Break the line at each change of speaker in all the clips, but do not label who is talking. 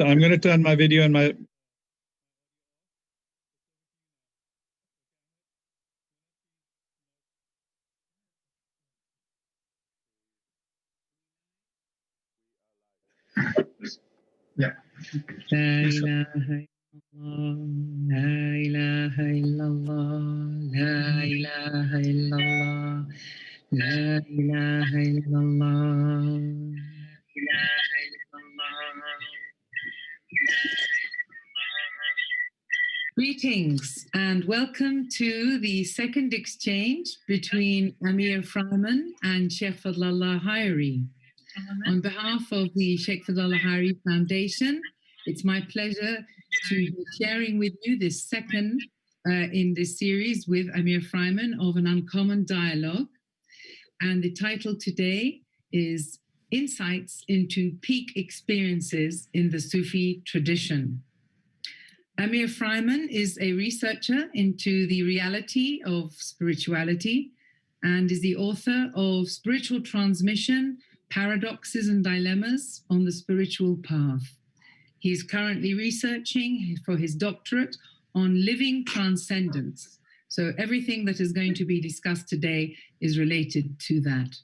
So I'm going to turn my video and my... Yeah.
La ilaha illallah, la ilaha illallah, la ilaha illallah, la ilaha illallah. Greetings and welcome to the second exchange between Amir Freimann and Shaykh Fadhlalla Haeri. On behalf of the Shaykh Fadhlalla Haeri Foundation, it's my pleasure to be sharing with you this second in this series with Amir Freimann of An Uncommon Dialogue. And the title today is Insights into Peak Experiences in the Sufi Tradition. Amir Freimann is a researcher into the reality of spirituality and is the author of Spiritual Transmission, Paradoxes and Dilemmas on the Spiritual Path. He is currently researching for his doctorate on living transcendence. So everything that is going to be discussed today is related to that.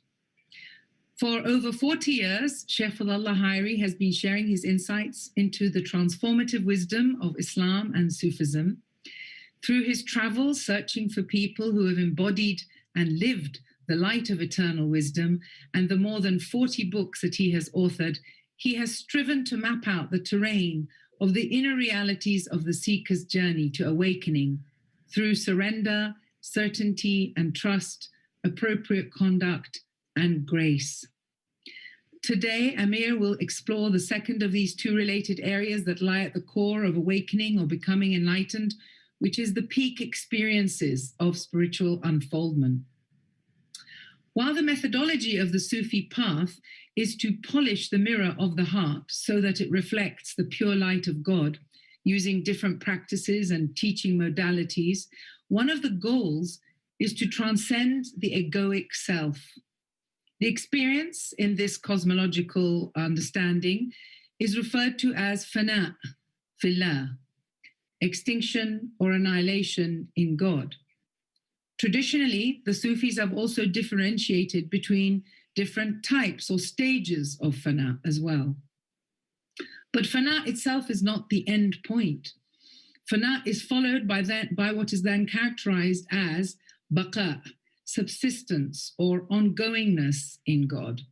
For over 40 years, Shaykh Fadhlalla Haeri has been sharing his insights into the transformative wisdom of Islam and Sufism. Through his travels searching for people who have embodied and lived the light of eternal wisdom, and the more than 40 books that he has authored, he has striven to map out the terrain of the inner realities of the seeker's journey to awakening through surrender, certainty and trust, appropriate conduct, and grace. Today, Amir will explore the second of these two related areas that lie at the core of awakening or becoming enlightened, which is the peak experiences of spiritual unfoldment. While the methodology of the Sufi path is to polish the mirror of the heart so that it reflects the pure light of God, using different practices and teaching modalities, one of the goals is to transcend the egoic self. The experience in this cosmological understanding is referred to as fana, fillah, extinction or annihilation in God. Traditionally, the Sufis have also differentiated between different types or stages of fana as well. But fana itself is not the end point. Fana is followed by what is then characterized as baqa, subsistence or ongoingness in God,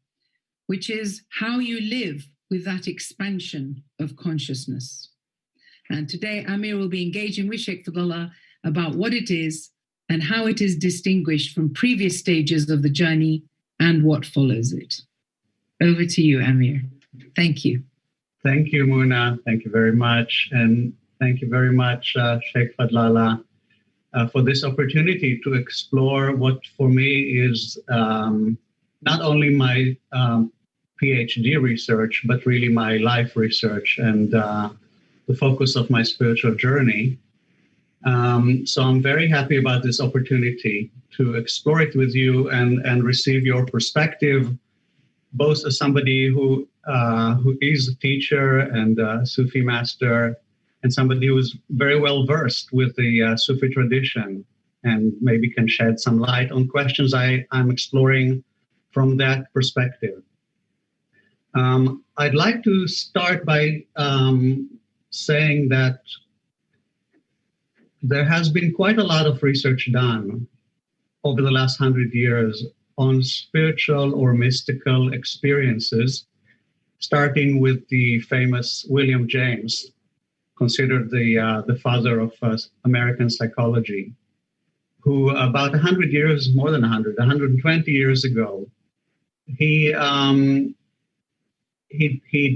which is how you live with that expansion of consciousness. And today, Amir will be engaging with Shaykh Fadhlalla about what it is and how it is distinguished from previous stages of the journey and what follows it. Over to you, Amir. Thank you.
Thank you, Muna. Thank you very much. And thank you very much, Shaykh Fadhlalla, for this opportunity to explore what for me is not only my PhD research, but really my life research and the focus of my spiritual journey. So I'm very happy about this opportunity to explore it with you and receive your perspective, both as somebody who is a teacher and a Sufi master, and somebody who is very well versed with the Sufi tradition and maybe can shed some light on questions I'm exploring from that perspective. I'd like to start by saying that there has been quite a lot of research done over the last 100 years on spiritual or mystical experiences, starting with the famous William James, considered the father of American psychology, who about 100 years, more than 120 years ago, he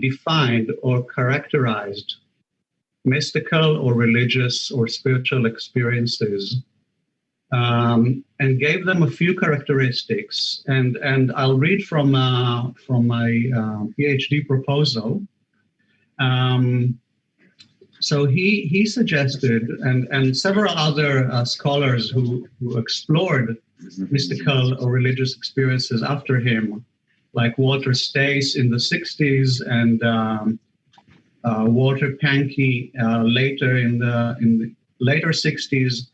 defined or characterized mystical or religious or spiritual experiences and gave them a few characteristics. And I'll read from my PhD proposal. So he suggested, and several other scholars who explored mystical or religious experiences after him, like Walter Stace in the 60s and Walter Pankey later in the later 60s,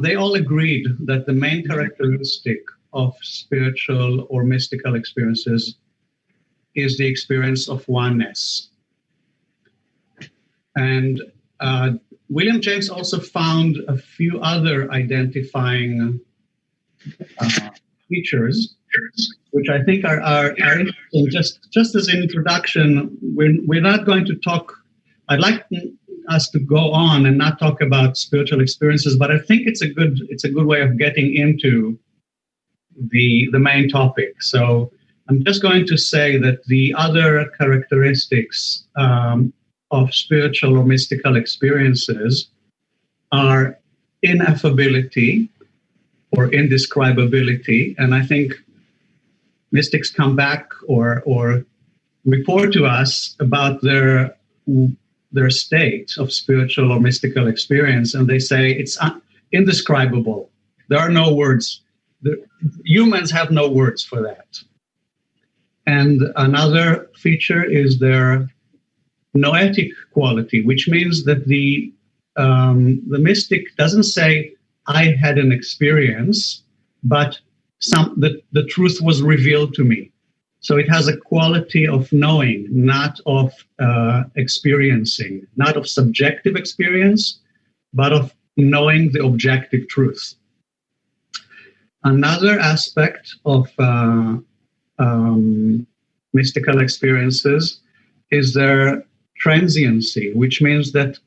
they all agreed that the main characteristic of spiritual or mystical experiences is the experience of oneness. And William James also found a few other identifying features, which I think are interesting. Just as an introduction, we're not going to talk. I'd like us to go on and not talk about spiritual experiences, but I think it's a good way of getting into the main topic. So I'm just going to say that the other characteristics of spiritual or mystical experiences are ineffability or indescribability, and I think mystics come back or report to us about their state of spiritual or mystical experience, and they say it's indescribable. There are no words. Humans have no words for that. And another feature is their noetic quality, which means that the mystic doesn't say, I had an experience, but the truth was revealed to me. So it has a quality of knowing, not of experiencing, not of subjective experience, but of knowing the objective truth. Another aspect of mystical experiences is their transiency, which means that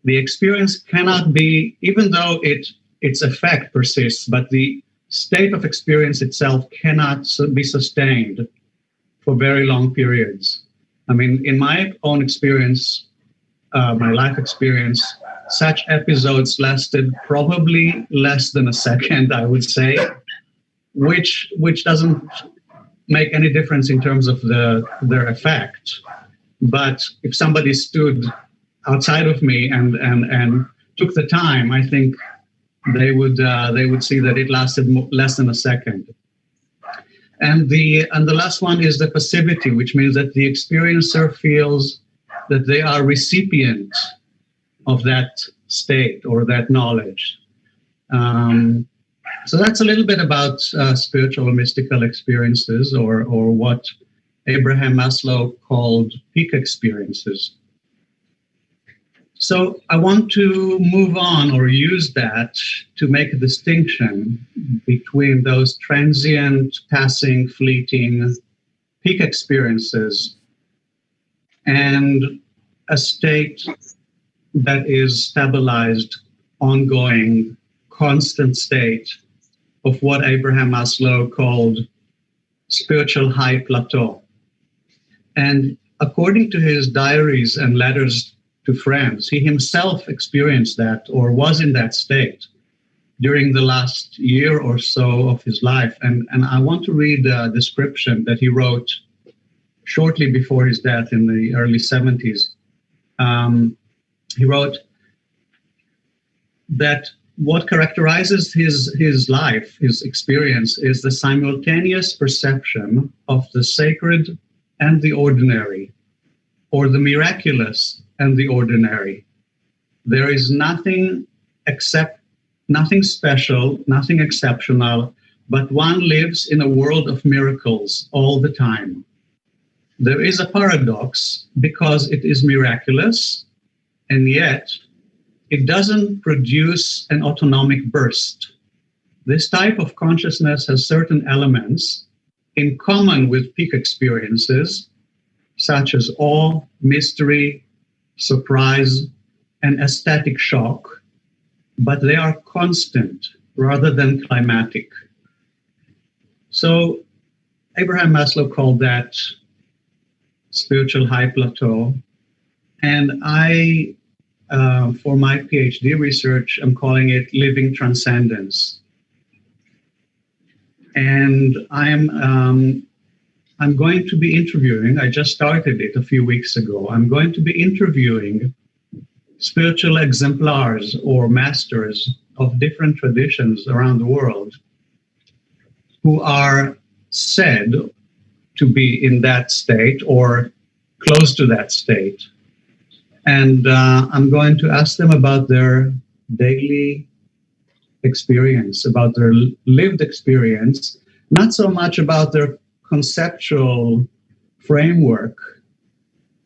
the experience cannot be, even though its effect persists, but the state of experience itself cannot be sustained for very long periods. I mean, in my own experience, my life experience, such episodes lasted probably less than a second, I would say, which doesn't make any difference in terms of their effect. But if somebody stood outside of me and took the time, I think they would see that it lasted less than a second. And the last one is the passivity, which means that the experiencer feels that they are recipient of that state or that knowledge. So that's a little bit about spiritual or mystical experiences, or what Abraham Maslow called peak experiences. So I want to move on or use that to make a distinction between those transient, passing, fleeting peak experiences and a state that is stabilized, ongoing, constant state of what Abraham Maslow called spiritual high plateau. And according to his diaries and letters to friends, he himself experienced that or was in that state during the last year or so of his life. And I want to read a description that he wrote shortly before his death in the early 70s. He wrote that what characterizes his life, his experience, is the simultaneous perception of the sacred and the ordinary, or the miraculous and the ordinary. There is nothing special, nothing exceptional, but one lives in a world of miracles all the time. There is a paradox because it is miraculous, and yet it doesn't produce an autonomic burst. This type of consciousness has certain elements in common with peak experiences, such as awe, mystery, surprise, and aesthetic shock, but they are constant rather than climatic. So Abraham Maslow called that spiritual high plateau. And I, for my PhD research, I'm calling it living transcendence. And I'm going to be interviewing, I just started it a few weeks ago, I'm going to be interviewing spiritual exemplars or masters of different traditions around the world who are said to be in that state or close to that state. And I'm going to ask them about their daily experience, about their lived experience, not so much about their conceptual framework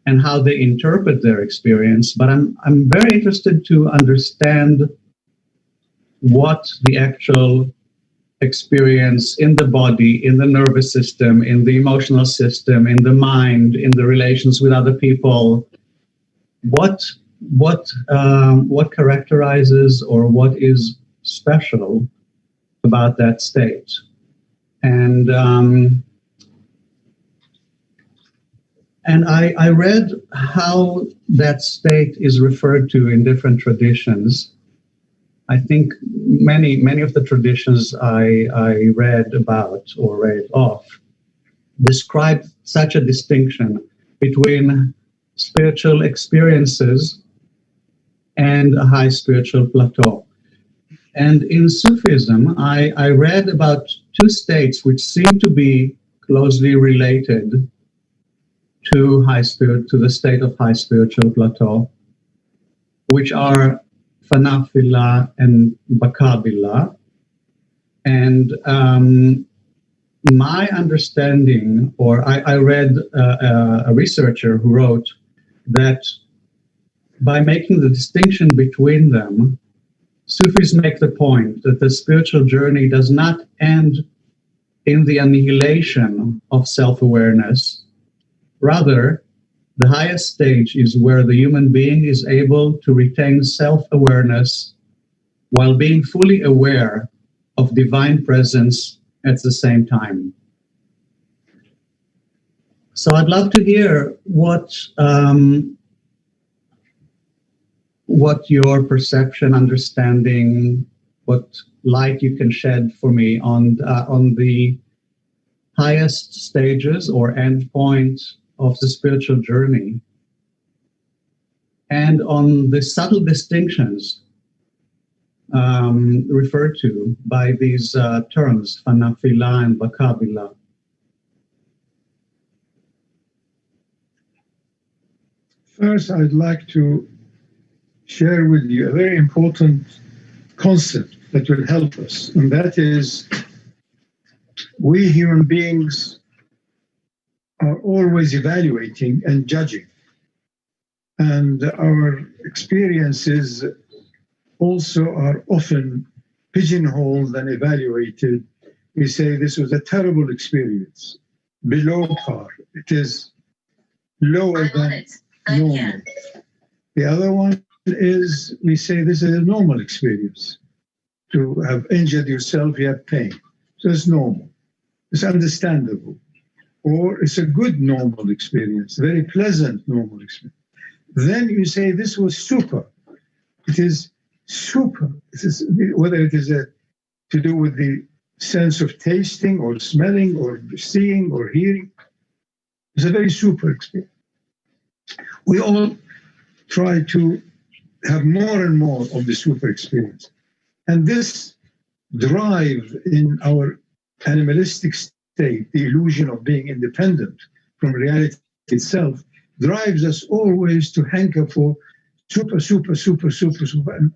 and how they interpret their experience, but I'm very interested to understand what the actual experience in the body, in the nervous system, in the emotional system, in the mind, in the relations with other people, what characterizes or what is special about that state. And I read how that state is referred to in different traditions. I think many of the traditions I read about or read of describe such a distinction between spiritual experiences and a high spiritual plateau. And in Sufism, I read about two states which seem to be closely related to the state of high spiritual plateau, which are Fanafila and Bakabila. And my understanding, or I read a researcher who wrote that by making the distinction between them, Sufis make the point that the spiritual journey does not end in the annihilation of self-awareness. Rather, the highest stage is where the human being is able to retain self-awareness while being fully aware of divine presence at the same time. So I'd love to hear what your perception, understanding, what light you can shed for me on the highest stages or end point of the spiritual journey, and on the subtle distinctions referred to by these terms, Fanafila and Bakabila.
First, I'd like to share with you a very important concept that will help us, and that is we human beings are always evaluating and judging, and our experiences also are often pigeonholed and evaluated. We say this was a terrible experience, below par. It is lower than normal. The other one is we say this is a normal experience. To have injured yourself, you have pain. So it's normal. It's understandable. Or it's a good normal experience, very pleasant normal experience. Then you say this was super. It is super. It is, whether it is to do with the sense of tasting or smelling or seeing or hearing, it's a very super experience. We all try to have more and more of the super experience. And this drive in our animalistic state, the illusion of being independent from reality itself, drives us always to hanker for super, super, super, super, super.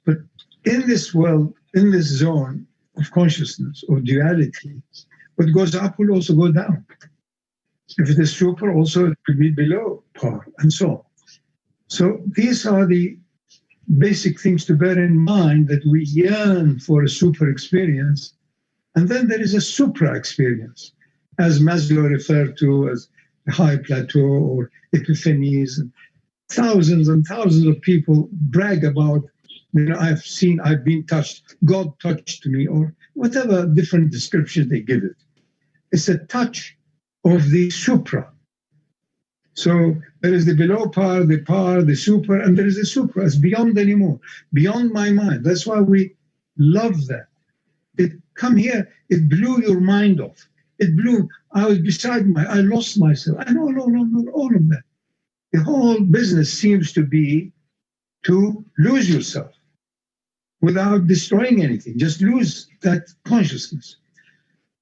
But in this world, in this zone of consciousness, of duality, what goes up will also go down. If it is super, also it could be below par, and so on. So these are the basic things to bear in mind, that we yearn for a super experience, and then there is a supra experience, as Maslow referred to as high plateau or epiphanies. And thousands of people brag about, I've been touched, God touched me, or whatever different description they give it. It's a touch of the supra. So there is the below par, the super, and there is the supra. It's beyond anymore, beyond my mind. That's why we love that. It come here, it blew your mind off. It blew, I was I lost myself. I know, all of that. The whole business seems to be to lose yourself without destroying anything. Just lose that consciousness.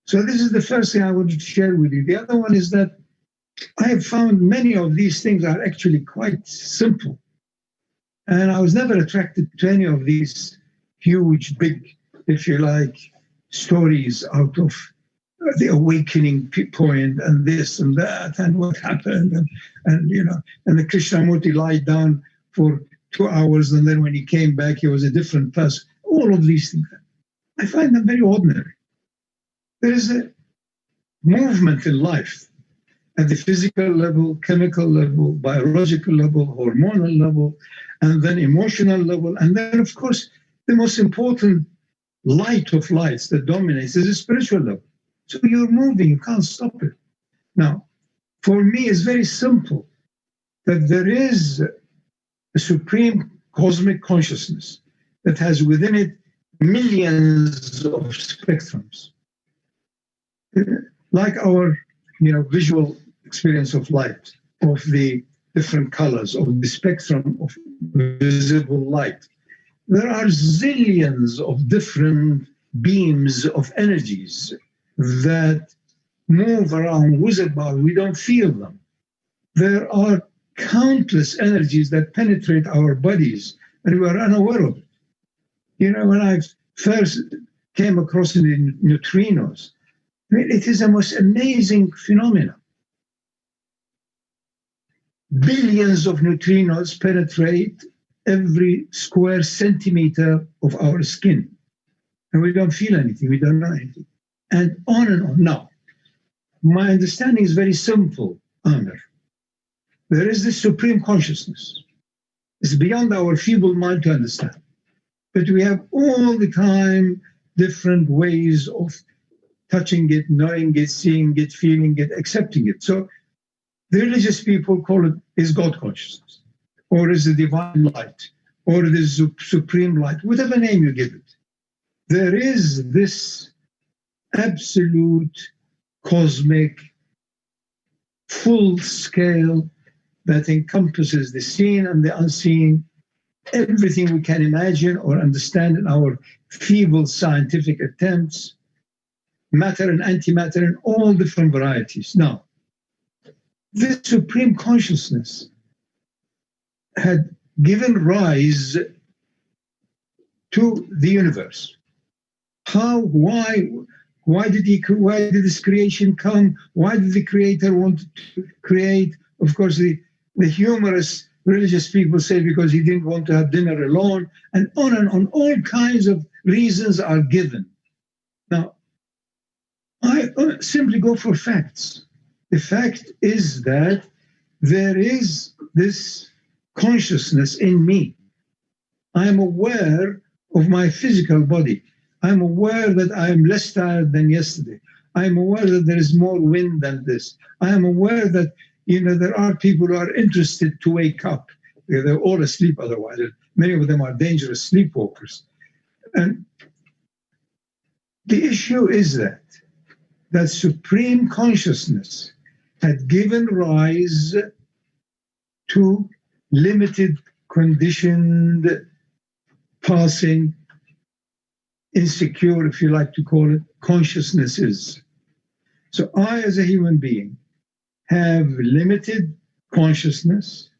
So this is the first thing I wanted to share with you. The other one is that I have found many of these things are actually quite simple. And I was never attracted to any of these huge, big, if you like, stories out of the awakening point and this and that and what happened and the Krishnamurti lied down for 2 hours and then when he came back he was a different person. All of these things, I find them very ordinary. There is a movement in life at the physical level, chemical level, biological level, hormonal level, and then emotional level, and then of course the most important light of lights that dominates is the spiritual level. So you're moving, you can't stop it. Now, for me, it's very simple that there is a supreme cosmic consciousness that has within it millions of spectrums. Like our visual experience of light, of the different colors, of the spectrum of visible light. There are zillions of different beams of energies that move around, whiz about, we don't feel them. There are countless energies that penetrate our bodies and we are unaware of it. When I first came across the neutrinos, it is the most amazing phenomenon. Billions of neutrinos penetrate every square centimeter of our skin. And we don't feel anything, we don't know anything. And on and on. Now, my understanding is very simple, Amir. There is this supreme consciousness. It's beyond our feeble mind to understand. But we have all the time different ways of touching it, knowing it, seeing it, feeling it, accepting it. So the religious people call it is God consciousness, or is the divine light, or the supreme light, whatever name you give it. There is this absolute, cosmic, full scale that encompasses the seen and the unseen, everything we can imagine or understand in our feeble scientific attempts, matter and antimatter in all different varieties. Now, this supreme consciousness had given rise to the universe. How, why did this creation come? Why did the creator want to create? Of course, the humorous religious people say because he didn't want to have dinner alone, and on. All kinds of reasons are given. Now, I simply go for facts. The fact is that there is this consciousness in me. I am aware of my physical body. I am aware that I am less tired than yesterday. I am aware that there is more wind than this. I am aware that there are people who are interested to wake up. They're all asleep otherwise. Many of them are dangerous sleepwalkers. And the issue is that supreme consciousness had given rise to limited, conditioned, passing, insecure, if you like to call it, consciousnesses. So I, as a human being, have limited consciousness,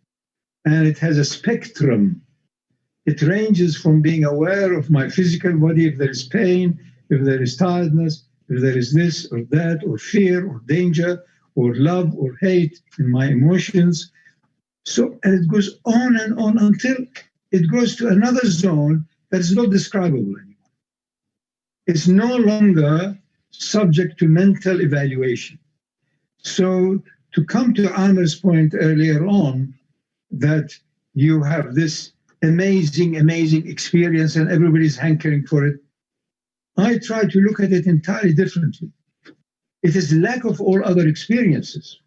and it has a spectrum. It ranges from being aware of my physical body, if there is pain, if there is tiredness, if there is this or that, or fear, or danger, or love, or hate in my emotions. So, and it goes on and on until it goes to another zone that is not describable anymore. It's no longer subject to mental evaluation. So, to come to Amir's point earlier on, that you have this amazing experience and everybody's hankering for it, I try to look at it entirely differently. It is lack of all other experiences.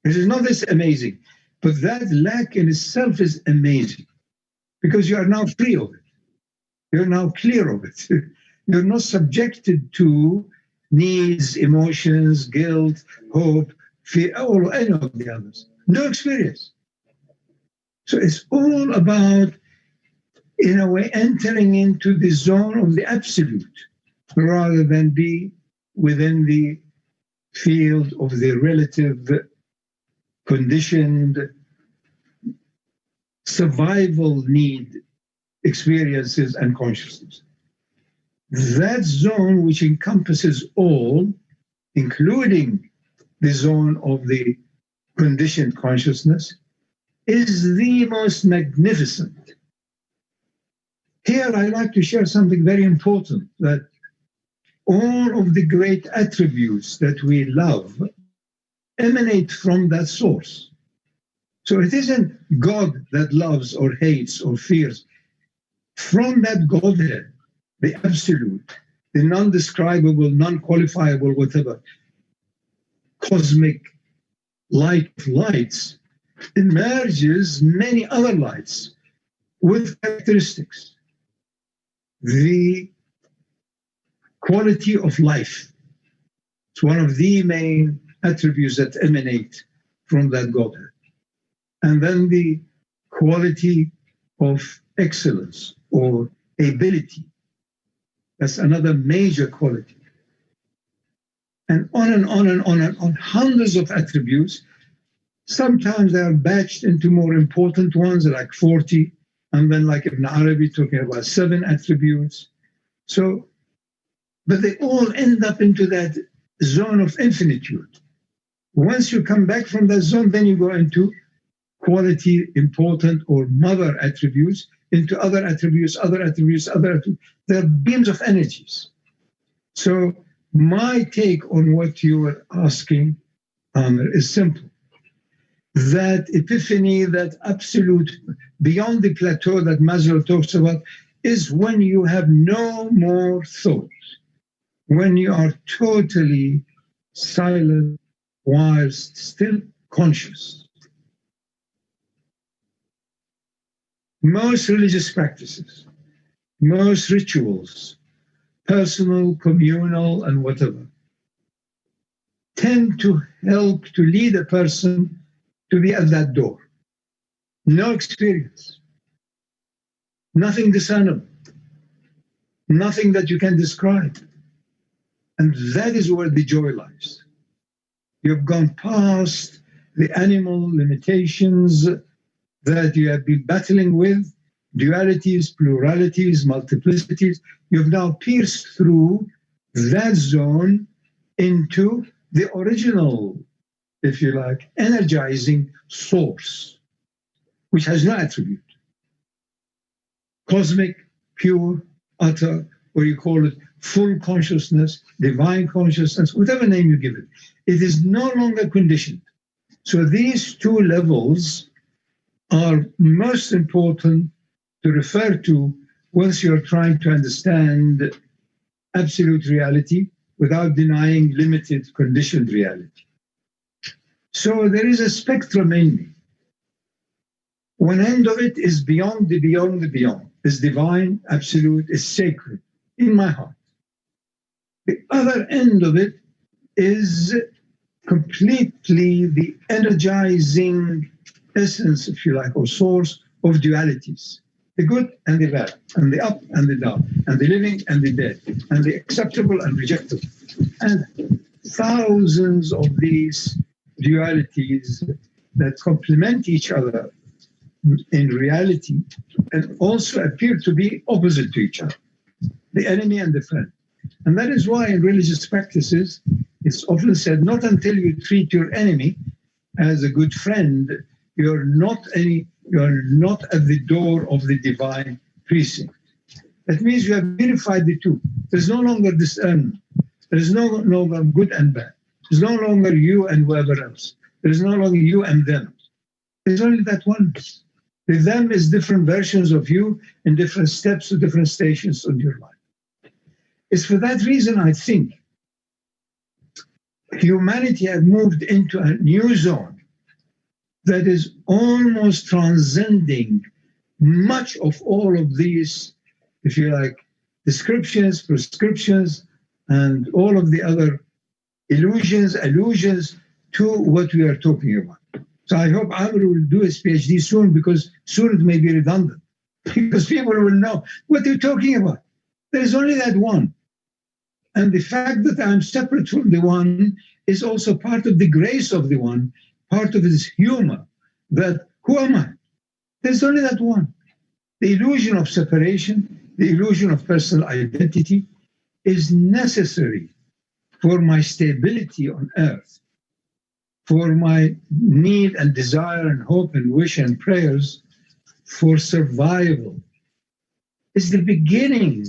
It is not this amazing, but that lack in itself is amazing because you are now free of it. You're now clear of it. You're not subjected to needs, emotions, guilt, hope, fear, or any of the others. No experience. So it's all about, in a way, entering into the zone of the absolute rather than be within the field of the relative conditioned, survival need experiences and consciousness. That zone, which encompasses all, including the zone of the conditioned consciousness, is the most magnificent. Here I like to share something very important, that all of the great attributes that we love emanate from that source. So it isn't God that loves or hates or fears. From that Godhead, the absolute, the non-describable, non-qualifiable, whatever, cosmic light of lights, emerges many other lights with characteristics. The quality of life. It's one of the main attributes that emanate from that Godhead. And then the quality of excellence or ability. That's another major quality. And on and on and on and on, hundreds of attributes. Sometimes they are batched into more important ones, like 40, and then like Ibn Arabi talking about 7 attributes. So, but they all end up into that zone of infinitude. Once you come back from that zone, then you go into quality, important, or mother attributes, into other attributes, other attributes, other attributes. They're beams of energies. So my take on what you were asking, Amir, is simple. That epiphany, that absolute, beyond the plateau that Maslow talks about, is when you have no more thought, when you are totally silent whilst still conscious. Most religious practices, most rituals, personal, communal, and whatever, tend to help to lead a person to be at that door. No experience, nothing discernible, nothing that you can describe. And that is where the joy lies. You've gone past the animal limitations that you have been battling with, dualities, pluralities, multiplicities. You've now pierced through that zone into the original, if you like, energizing source, which has no attribute. Cosmic, pure, utter, or you call it full consciousness, divine consciousness, whatever name you give it. It is no longer conditioned. So these two levels are most important to refer to once you're trying to understand absolute reality without denying limited conditioned reality. So there is a spectrum in me. One end of it is beyond the beyond the beyond, is divine, absolute, is sacred in my heart. The other end of it is completely the energizing essence, if you like, or source of dualities. The good and the bad, and the up and the down, and the living and the dead, and the acceptable and rejectable. And thousands of these dualities that complement each other in reality and also appear to be opposite to each other, the enemy and the friend. And that is why in religious practices, it's often said, not until you treat your enemy as a good friend, you're not at the door of the divine precinct. That means you have unified the two. There's no longer discernment. There's no longer good and bad. There's no longer you and whoever else. There's no longer you and them. There's only that oneness. The them is different versions of you in different steps or different stations of your life. It's for that reason, I think, humanity had moved into a new zone that is almost transcending much of all of these, if you like, descriptions, prescriptions, and all of the other allusions to what we are talking about. So I hope Amir will do his PhD soon, because soon it may be redundant, because people will know what you're talking about. There's only that one. And the fact that I'm separate from the one is also part of the grace of the one, part of it is humor, that who am I? There's only that one. The illusion of separation, the illusion of personal identity is necessary for my stability on earth, for my need and desire and hope and wish and prayers for survival. It's the beginning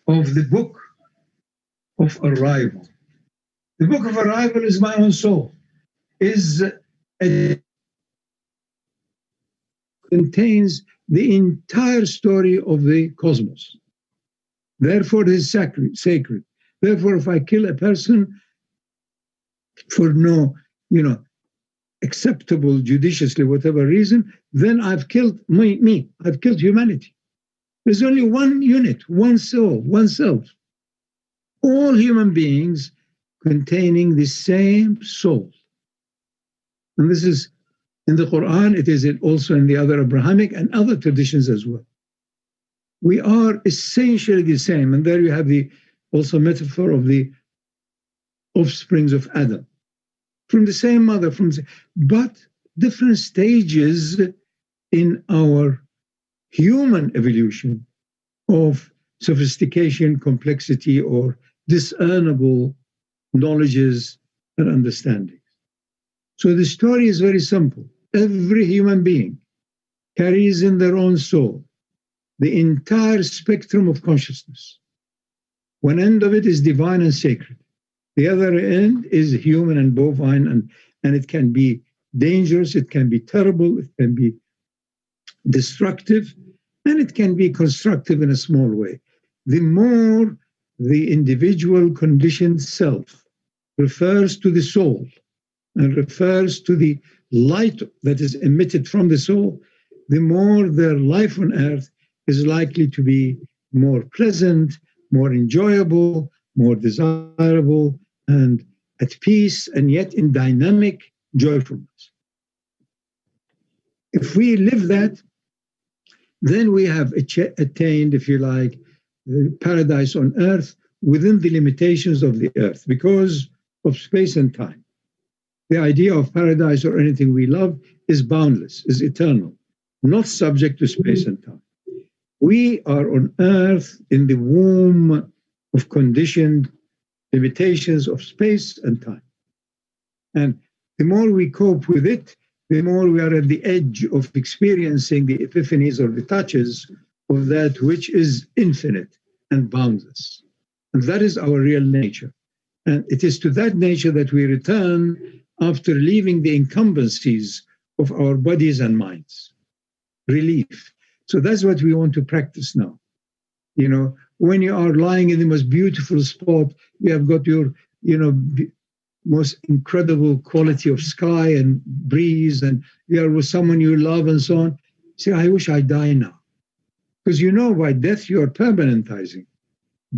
of the book of arrival. The book of arrival is my own soul, contains the entire story of the cosmos. Therefore, it is sacred. Therefore, if I kill a person for no, acceptable, judiciously, whatever reason, then I've killed me. I've killed humanity. There's only one unit, one soul, one self. All human beings containing the same soul. And this is in the Quran, it is also in the other Abrahamic and other traditions as well. We are essentially the same. And there you have the also metaphor of the offsprings of Adam. From the same mother, but different stages in our human evolution of sophistication, complexity, or discernible knowledges and understandings. So the story is very simple. Every human being carries in their own soul the entire spectrum of consciousness. One end of it is divine and sacred. The other end is human and bovine, and it can be dangerous, it can be terrible, it can be destructive, and it can be constructive in a small way. The more the individual conditioned self refers to the soul and refers to the light that is emitted from the soul, the more their life on earth is likely to be more pleasant, more enjoyable, more desirable, and at peace, and yet in dynamic joyfulness. If we live that, then we have attained, if you like, the paradise on earth within the limitations of the earth because of space and time. The idea of paradise or anything we love is boundless, is eternal, not subject to space and time. We are on earth in the womb of conditioned limitations of space and time. And the more we cope with it, the more we are at the edge of experiencing the epiphanies or the touches of that which is infinite and boundless. And that is our real nature. And it is to that nature that we return after leaving the incumbencies of our bodies and minds. Relief. So that's what we want to practice now. When you are lying in the most beautiful spot, you have got your, most incredible quality of sky and breeze, and you are with someone you love and so on. Say, I wish I die now. Because by death you are permanentizing.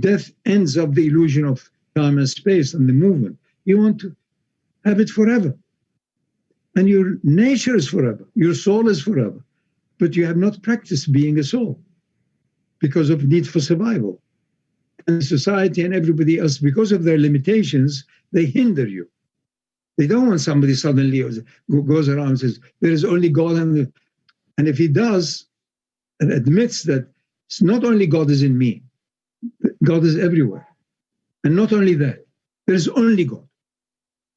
Death ends up the illusion of time and space and the movement. You want to have it forever. And your nature is forever. Your soul is forever. But you have not practiced being a soul because of need for survival. And society and everybody else, because of their limitations, they hinder you. They don't want somebody suddenly goes around and says, there is only God. And if he does, and admits that it's not only God is in me, God is everywhere. And not only that, there is only God.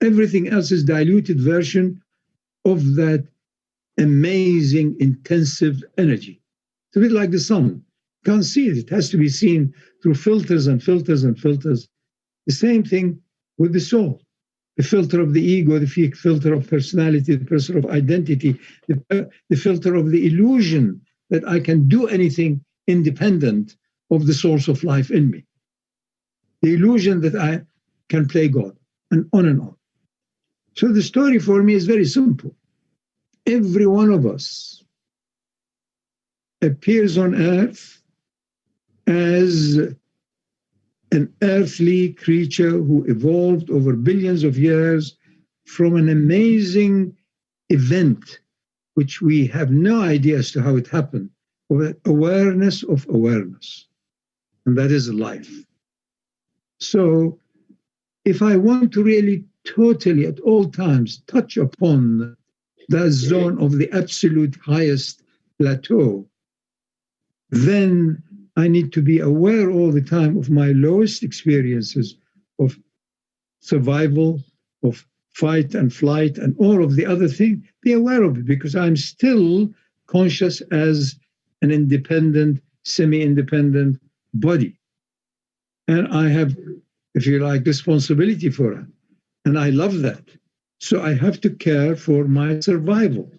Everything else is diluted version of that amazing, intensive energy. It's a bit like the sun. You can't see it. It has to be seen through filters and filters and filters. The same thing with the soul. The filter of the ego, the filter of personality, the filter of identity, the filter of the illusion that I can do anything independent of the source of life in me. The illusion that I can play God, and on and on. So the story for me is very simple. Every one of us appears on earth as an earthly creature who evolved over billions of years from an amazing event, which we have no idea as to how it happened, of awareness of awareness. And that is life. So if I want to really totally at all times touch upon that zone of the absolute highest plateau, then I need to be aware all the time of my lowest experiences of survival, of fight and flight, and all of the other things. Be aware of it, because I'm still conscious as an independent, semi-independent body. And I have, if you like, responsibility for it. And I love that. So I have to care for my survival.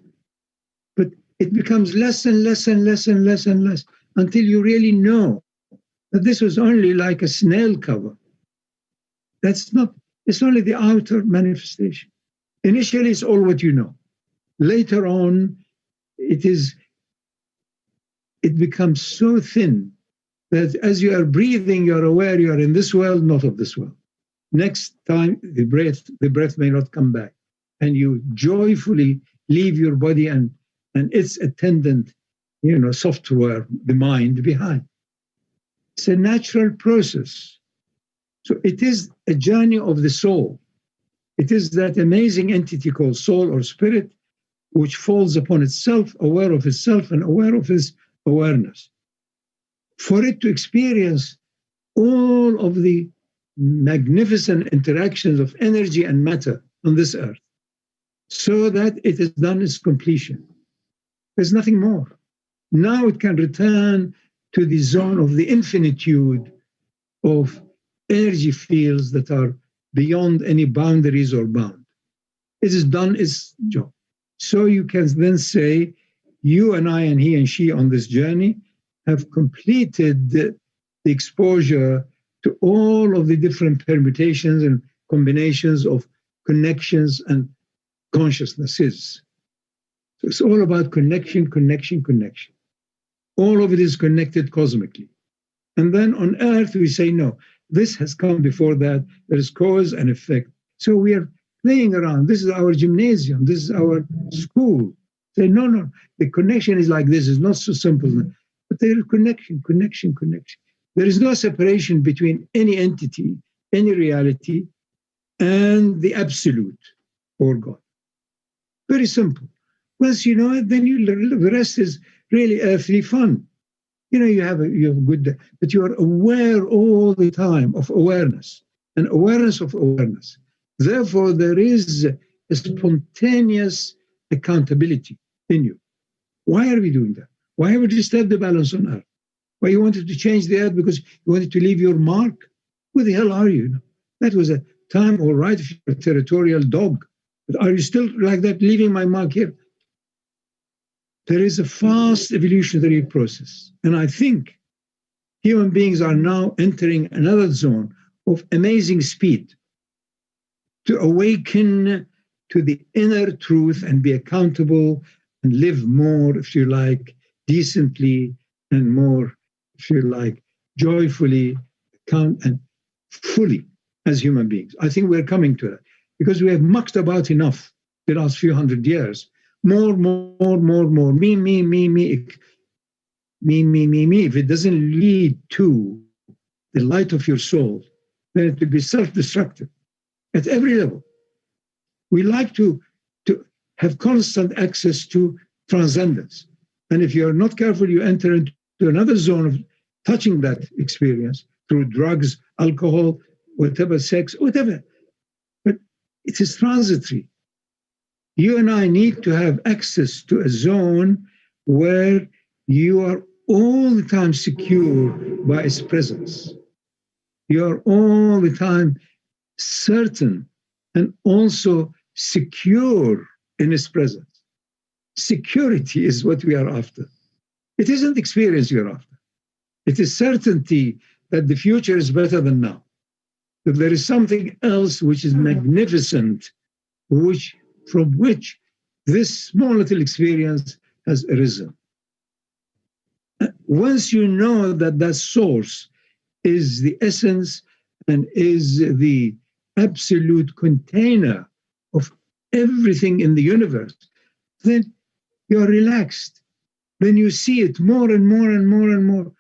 But it becomes less and less and less and less and less until you really know that this was only like a snail cover. That's not, it's only the outer manifestation. Initially, it's all what you know. Later on, it becomes so thin that as you are breathing, you're aware you are in this world, not of this world. Next time, the breath may not come back. And you joyfully leave your body and its attendant, software, the mind, behind. It's a natural process. So it is a journey of the soul. It is that amazing entity called soul or spirit, which falls upon itself, aware of itself and aware of its awareness. For it to experience all of the magnificent interactions of energy and matter on this earth, so that it has done its completion. There's nothing more. Now it can return to the zone of the infinitude of energy fields that are beyond any boundaries or bound. It has done its job. So you can then say, you and I and he and she on this journey have completed the exposure to all of the different permutations and combinations of connections and consciousnesses. So it's all about connection, connection, connection. All of it is connected cosmically. And then on earth, we say, no, this has come before that. There is cause and effect. So we are playing around. This is our gymnasium. This is our school. Say, no, the connection is like this. It's not so simple. But there is connection, connection, connection. There is no separation between any entity, any reality, and the absolute or God. Very simple. Once you know it, then the rest is really earthly fun. You have a good day, but you are aware all the time of awareness and awareness of awareness. Therefore, there is a spontaneous accountability in you. Why are we doing that? Why have we disturbed the balance on earth? Why you wanted to change the earth because you wanted to leave your mark? Who the hell are you? That was a time, all right, if you're a territorial dog. But are you still like that, leaving my mark here? There is a fast evolutionary process. And I think human beings are now entering another zone of amazing speed to awaken to the inner truth and be accountable and live more, if you like, decently and more, if you like, joyfully, and fully as human beings. I think we're coming to that because we have mucked about enough the last few hundred years. More, me. If it doesn't lead to the light of your soul, then it will be self-destructive at every level. We like to have constant access to transcendence. And if you're not careful, you enter into another zone of touching that experience through drugs, alcohol, whatever, sex, whatever. But it is transitory. You and I need to have access to a zone where you are all the time secure by its presence. You are all the time certain and also secure in its presence. Security is what we are after. It isn't experience you're after. It is certainty that the future is better than now. That there is something else which is magnificent, from which this small little experience has arisen. Once you know that that source is the essence and is the absolute container of everything in the universe, then you're relaxed. Then you see it more and more and more and more.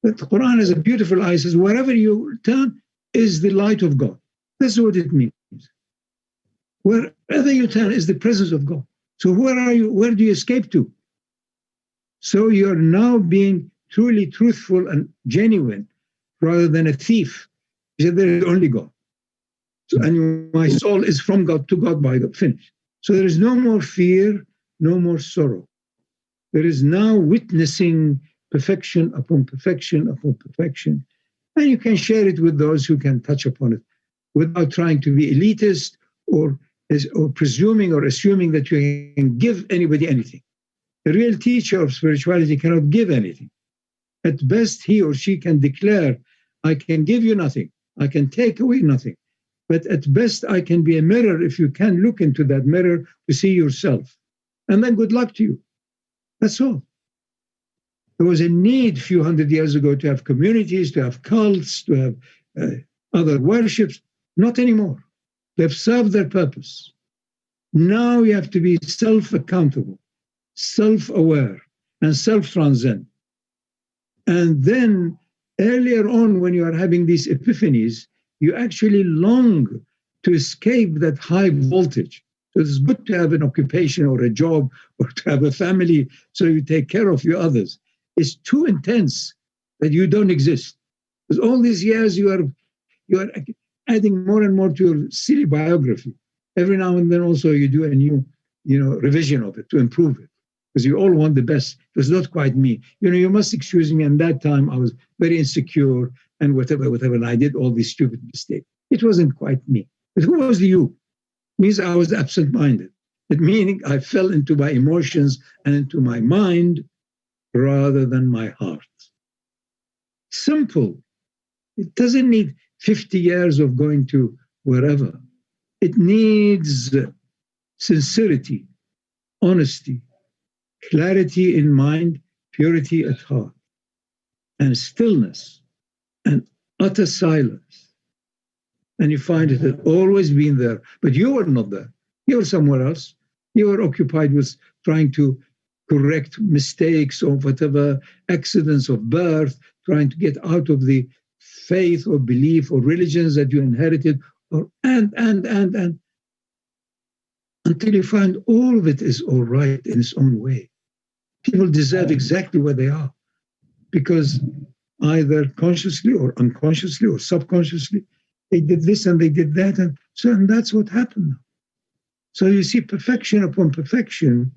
But the Quran has a beautiful ayah, says, wherever you turn is the light of God. That's what it means.
Wherever you turn is the presence of God. So where are you? Where do you escape to? So you're now being truly truthful and genuine rather than a thief. You said there is only God. So, and my soul is from God to God by God. Finished. So there is no more fear, no more sorrow. There is now witnessing perfection upon perfection upon perfection. And you can share it with those who can touch upon it without trying to be elitist or presuming or assuming that you can give anybody anything. A real teacher of spirituality cannot give anything. At best, he or she can declare, I can give you nothing. I can take away nothing. But at best, I can be a mirror if you can look into that mirror to see yourself. And then good luck to you. That's all. There was a need a few hundred years ago to have communities, to have cults, to have other worships. Not anymore. They've served their purpose. Now you have to be self-accountable, self-aware, and self-transcend. And then earlier on, when you are having these epiphanies, you actually long to escape that high voltage. So it's good to have an occupation or a job or to have a family so you take care of your others. It's too intense that you don't exist. Because all these years you are adding more and more to your silly biography. Every now and then also you do a new, revision of it to improve it. Because you all want the best. It was not quite me. You must excuse me. And that time I was very insecure and whatever, and I did all these stupid mistakes. It wasn't quite me. But who was you? It means I was absent-minded. It meaning I fell into my emotions and into my mind rather than my heart. Simple. It doesn't need 50 years of going to wherever. It needs sincerity, honesty, clarity in mind, purity at heart, and stillness, and utter silence. And you find it had always been there, but you were not there. You were somewhere else. You were occupied with trying to correct mistakes or whatever, accidents of birth, trying to get out of the faith or belief or religions that you inherited, and until you find all of it is all right in its own way. People deserve exactly where they are because either consciously or unconsciously or subconsciously, they did this and they did that. And that's what happened now. So you see perfection upon perfection,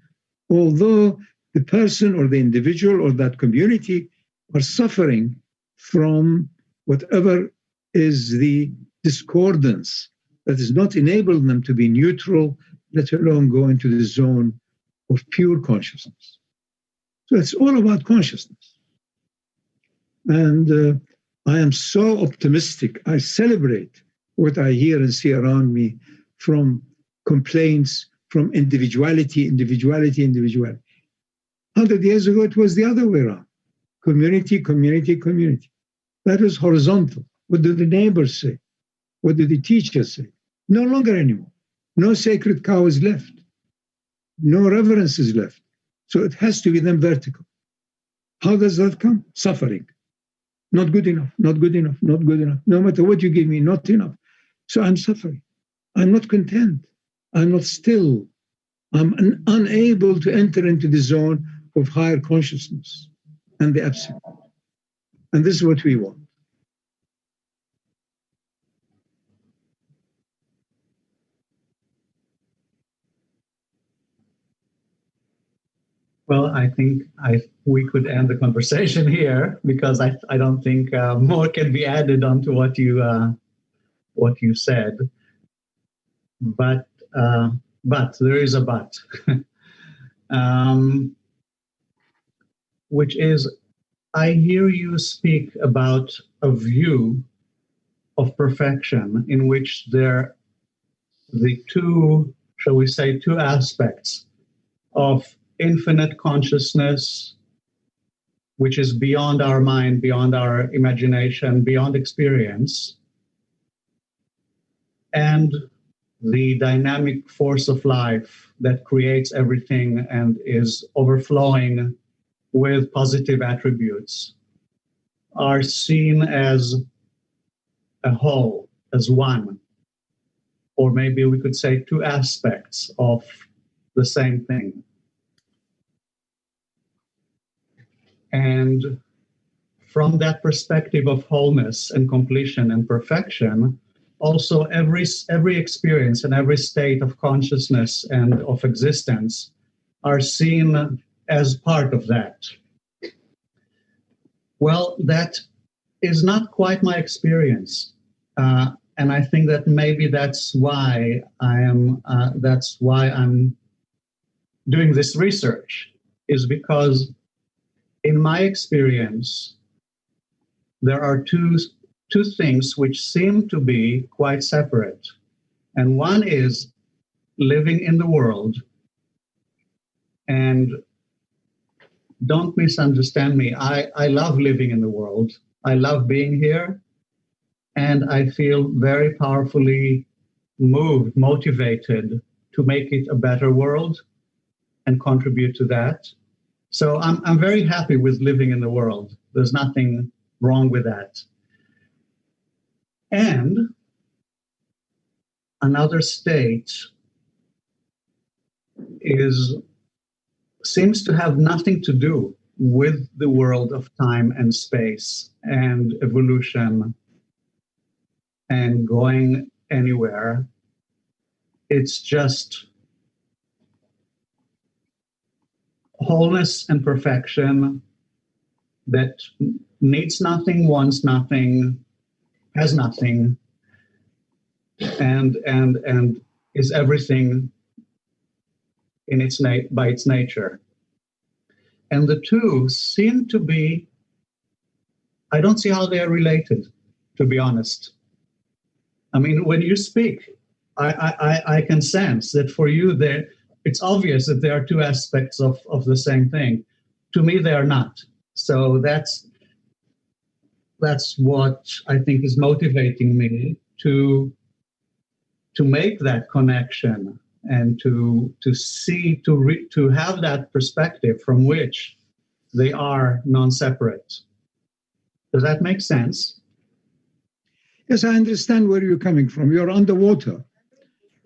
although the person or the individual or that community are suffering from whatever is the discordance that is not enabling them to be neutral, let alone go into the zone of pure consciousness. So it's all about consciousness. And I am so optimistic. I celebrate what I hear and see around me from complaints, from individuality. 100 years ago, it was the other way around. Community. That was horizontal. What do the neighbors say? What do the teachers say? No longer anymore. No sacred cow is left. No reverence is left. So it has to be then vertical. How does that come? Suffering. Not good enough. No matter what you give me, not enough. So I'm suffering. I'm not content. I'm not still. I'm unable to enter into the zone of higher consciousness and the absolute. And this is what we want.
Well, I think we could end the conversation here because I don't think more can be added onto what you said. But there is a but, which is I hear you speak about a view of perfection in which the two, shall we say, two aspects of infinite consciousness, which is beyond our mind, beyond our imagination, beyond experience, and the dynamic force of life that creates everything and is overflowing with positive attributes, are seen as a whole, as one, or maybe we could say two aspects of the same thing. And from that perspective of wholeness and completion and perfection, also every experience and every state of consciousness and of existence are seen as part of that. Well, that is not quite my experience, and I think that maybe that's why I'm doing this research, is because in my experience there are two things which seem to be quite separate, and one is living in the world. And don't misunderstand me. I love living in the world. I love being here. And I feel very powerfully moved, motivated to make it a better world and contribute to that. So I'm very happy with living in the world. There's nothing wrong with that. And another state seems to have nothing to do with the world of time and space and evolution and going anywhere. It's just wholeness and perfection that needs nothing, wants nothing, has nothing, and is everything in by its nature. And the two seem to be, I don't see how they are related, to be honest. I mean, when you speak, I can sense that for you it's obvious that there are two aspects of the same thing. To me, they are not. So that's what I think is motivating me to make that connection and to have that perspective from which they are non-separate. Does that make sense?
Yes, I understand where you're coming from. You're underwater,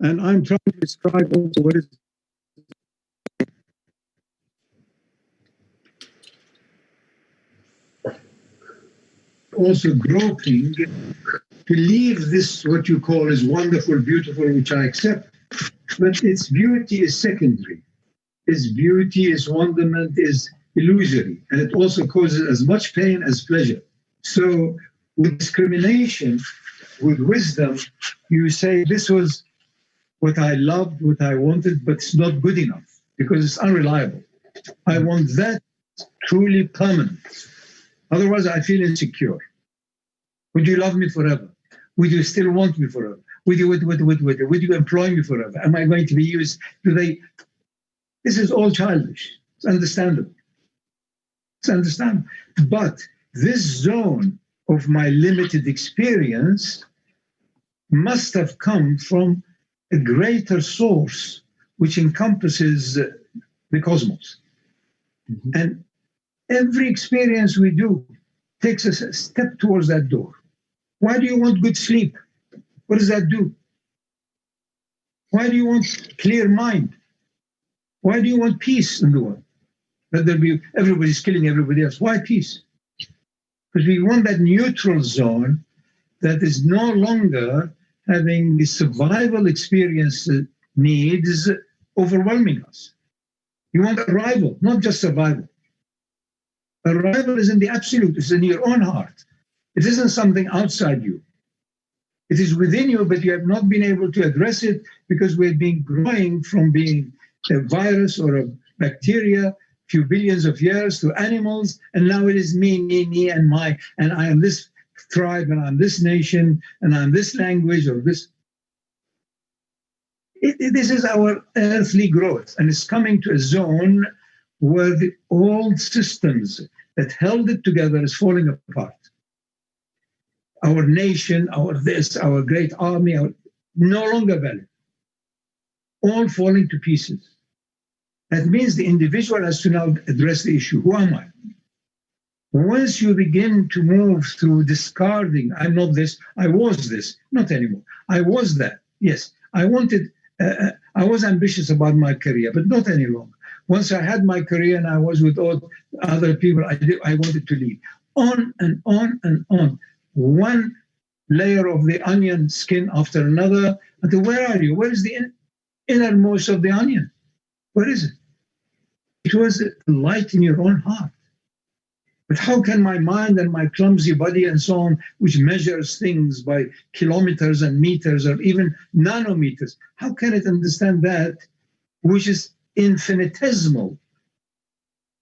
and I'm trying to describe also what is also groping to leave this, what you call is wonderful, beautiful, which I accept, but its beauty is secondary. Its beauty, its wonderment is illusory, and it also causes as much pain as pleasure. So with discrimination, with wisdom, you say this was what I loved, what I wanted, but it's not good enough because it's unreliable. I want that truly permanent. Otherwise, I feel insecure. Would you love me forever? Would you still want me forever? Would you employ me forever? Am I going to be used? This is all childish. It's understandable. It's understandable. But this zone of my limited experience must have come from a greater source which encompasses the cosmos. Mm-hmm. And every experience we do takes us a step towards that door. Why do you want good sleep? What does that do? Why do you want clear mind? Why do you want peace in the world? That everybody's killing everybody else. Why peace? Because we want that neutral zone that is no longer having the survival experience needs overwhelming us. You want arrival, not just survival. Arrival is in the absolute, it's in your own heart. It isn't something outside you. It is within you, but you have not been able to address it because we've been growing from being a virus or a bacteria a few billions of years to animals, and now it is me, and my, and I am this tribe, and I'm this nation, and I'm this language, or this. This is our earthly growth, and it's coming to a zone where the old systems that held it together is falling apart. Our nation, our great army, no longer valid. All falling to pieces. That means the individual has to now address the issue. Who am I? Once you begin to move through discarding, I'm not this, I was this, not anymore. I was that, yes.
I wanted, I was ambitious about my career, but not any longer. Once I had my career and I was with all other people, I wanted to leave. On and on and on. One layer of the onion skin after another. Until where are you? Where is the innermost of the onion? Where is it? It was a light in your own heart. But how can my mind and my clumsy body and so on, which measures things by kilometers and meters or even nanometers, how can it understand that which is infinitesimal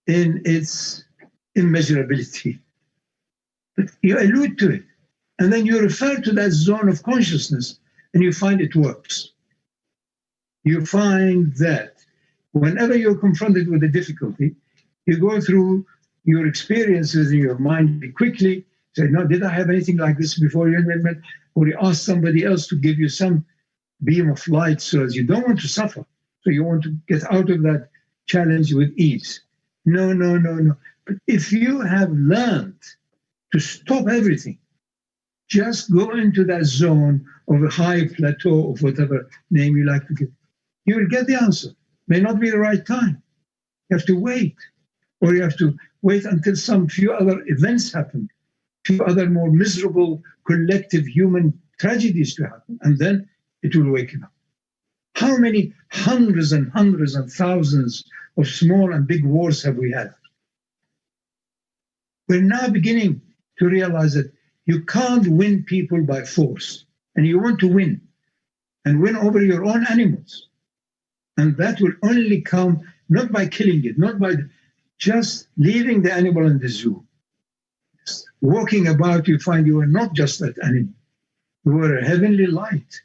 in its immeasurability? But you allude to it, and then you refer to that zone of consciousness, and you find it works. You find that whenever you're confronted with a difficulty, you go through your experiences in your mind quickly, say, no, did I have anything like this before you met? Or you ask somebody else to give you some beam of light so as you don't want to suffer. So you want to get out of that challenge with ease. No. But if you have learned to stop everything, just go into that zone of a high plateau of whatever name you like to give. You will get the answer. May not be the right time. You have to wait. Or you have to wait until some few other events happen, few other more miserable collective human tragedies to happen, and then it will waken up. How many hundreds and thousands of small and big wars have we had? We're now beginning to realize that you can't win people by force, and you want to win, and win over your own animals. And that will only come not by killing it, not by just leaving the animal in the zoo. Just walking about, you find you are not just that animal. You are a heavenly light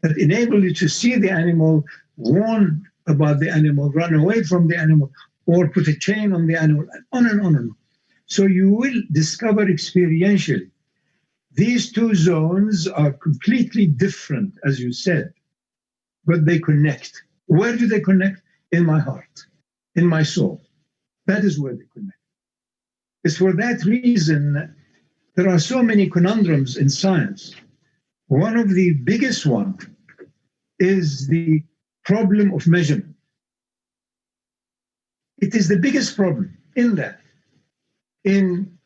that enables you to see the animal, warn about the animal, run away from the animal, or put a chain on the animal, and on and on and on. So you will discover experientially. These two zones are completely different, as you said, but they connect. Where do they connect? In my heart, in my soul. That is where they connect. It's for that reason there are so many conundrums in science. One of the biggest ones is the problem of measurement. It is the biggest problem in that, in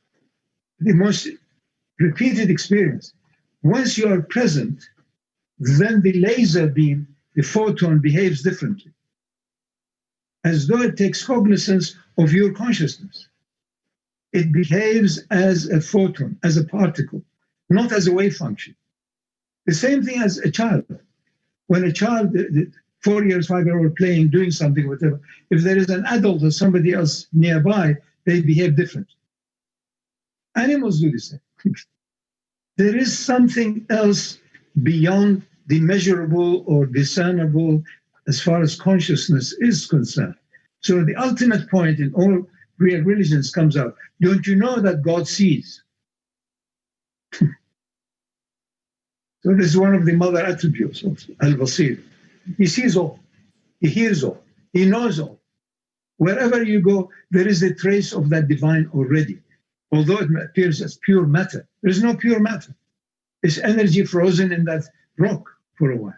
the most repeated experience. Once you are present, then the laser beam, the photon, behaves differently, as though it takes cognizance of your consciousness. It behaves as a photon, as a particle, not as a wave function. The same thing as a child. When a child, 4 years, 5-year-old playing, doing something, whatever, if there is an adult or somebody else nearby, they behave differently. Animals do the same. There is something else beyond the measurable or discernible as far as consciousness is concerned. So the ultimate point in all real religions comes out. Don't you know that God sees? So this is one of the mother attributes of Al-Basir. He sees all. He hears all. He knows all. Wherever you go, there is a trace of that divine already. Although it appears as pure matter, there is no pure matter. It's energy frozen in that rock for a while.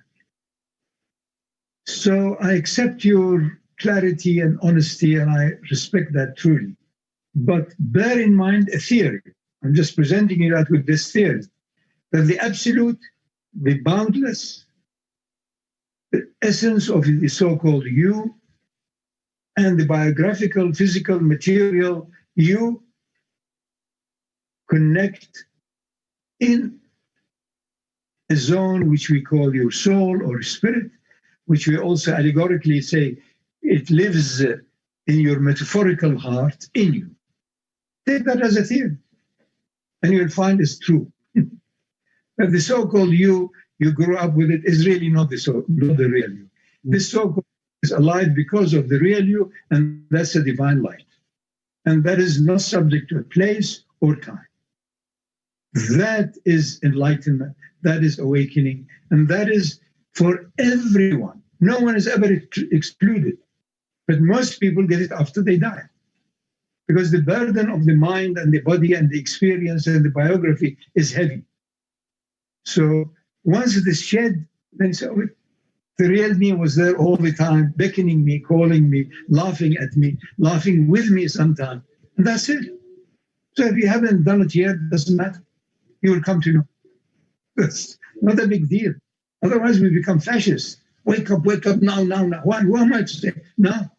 So I accept your clarity and honesty, and I respect that truly. But bear in mind a theory. I'm just presenting you that with this theory, that the absolute, the boundless, the essence of the so-called you, and the biographical, physical, material you connect in a zone which we call your soul or spirit, which we also allegorically say it lives in your metaphorical heart in you. Take that as a theory, and you'll find it's true. That the so-called you grew up with it is really not not the real you. This so-called is alive because of the real you, and that's a divine light. And that is not subject to a place or time. That is enlightenment, that is awakening, and that is for everyone. No one is ever excluded. But most people get it after they die. Because the burden of the mind and the body and the experience and the biography is heavy. So once it is shed, then so The real me was there all the time, beckoning me, calling me, laughing at me, laughing with me sometimes. And that's it. So if you haven't done it yet, it doesn't matter. You will come to know. That's not a big deal. Otherwise, we become fascists. Wake up now. Why? Who am I to say? No.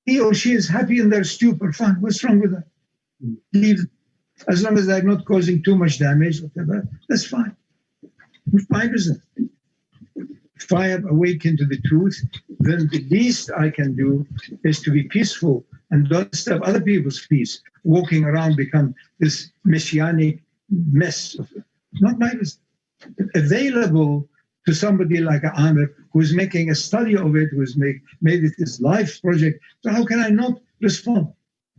He or she is happy in their stupor. Fine. What's wrong with that? Leave it. As long as they're not causing too much damage, whatever, that's fine. My business. If I have awakened to the truth, then the least I can do is to be peaceful and don't disturb other people's peace. Walking around become this messianic mess. Not my business. Available to somebody like Amir, who's making a study of it, who's made it his life project. So how can I not respond?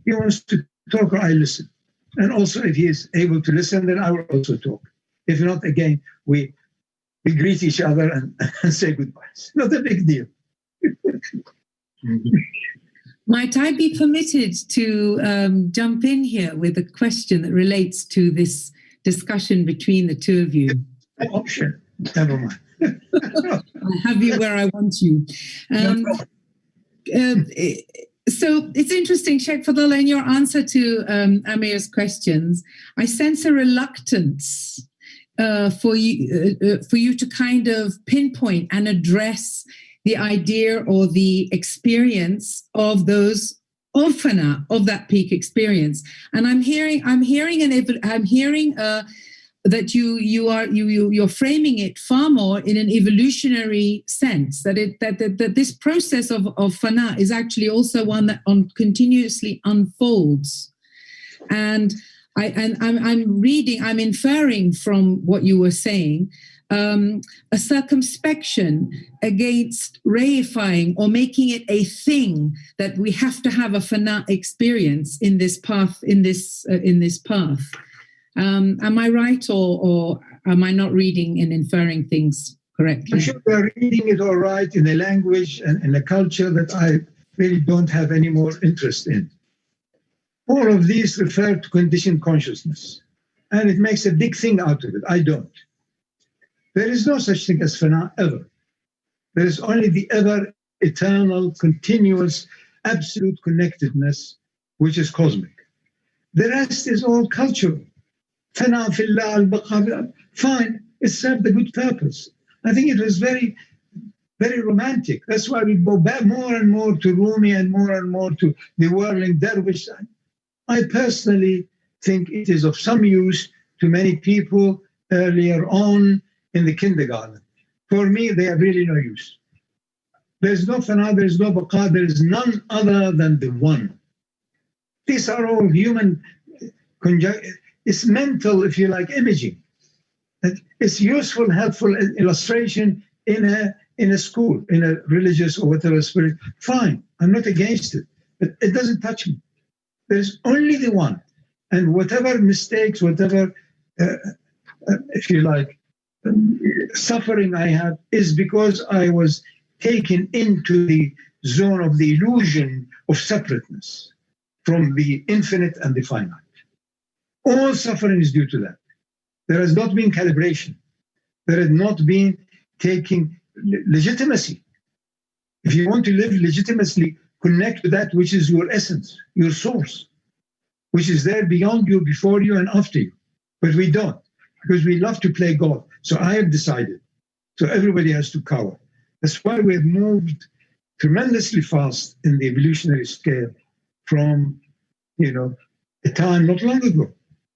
He wants to talk, or I listen. And also, if he is able to listen, then I will also talk. If not, again, we greet each other and say goodbye. It's not a big deal.
Might I be permitted to jump in here with a question that relates to this discussion between the two of you?
Option. Never mind.
I have you where I want you. So it's interesting, Shaykh Fadhlalla, in your answer to Amir's questions, I sense a reluctance for you to kind of pinpoint and address the idea or the experience of those orphana, of that peak experience. And I'm hearing that you're framing it far more in an evolutionary sense, that this process of fana is actually also one that continuously unfolds. And I'm inferring from what you were saying, a circumspection against reifying or making it a thing that we have to have a fana experience in this path, in this path. Am I right, or am I not reading and inferring things correctly?
I'm sure they're reading it all right in a language and in a culture that I really don't have any more interest in. All of these refer to conditioned consciousness, and it makes a big thing out of it. I don't. There is no such thing as fana ever. There is only the ever eternal, continuous, absolute connectedness, which is cosmic. The rest is all cultural. Fana fillah al-baqa, fine, it served a good purpose. I think it was very, very romantic. That's why we go back more and more to Rumi and more to the whirling dervish. I personally think it is of some use to many people earlier on in the kindergarten. For me, they have really no use. There's no fana, there's no baqa, there is none other than the one. These are all human it's mental, if you like, imaging. It's useful, helpful illustration in a school, in a religious or whatever spirit. Fine, I'm not against it, but it doesn't touch me. There's only the one. And whatever mistakes, whatever, if you like, suffering I have is because I was taken into the zone of the illusion of separateness from the infinite and the finite. All suffering is due to that. There has not been calibration. There has not been taking legitimacy. If you want to live legitimately, connect to that which is your essence, your source, which is there beyond you, before you, and after you. But we don't, because we love to play God. So I have decided. So everybody has to cower. That's why we have moved tremendously fast in the evolutionary scale from, a time not long ago,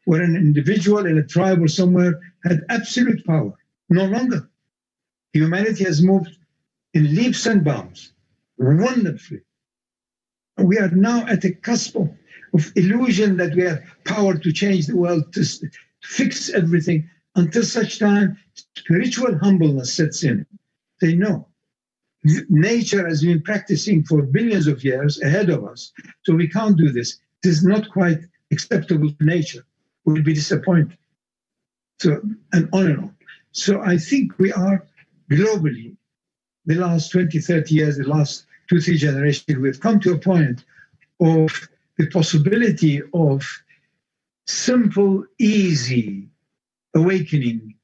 where an individual in a tribe or somewhere had absolute power. No longer. Humanity has moved in leaps and bounds, wonderfully. We are now at a cusp of illusion that we have power to change the world, to fix everything, until such time spiritual humbleness sets in. Say, no. Nature has been practicing for billions of years ahead of us, so we can't do this. It is not quite acceptable to nature. We'll be disappointed. So, and on and on. So I think we are globally, the last 20, 30 years, the last 2-3 generations, we've come to a point of the possibility of simple, easy awakening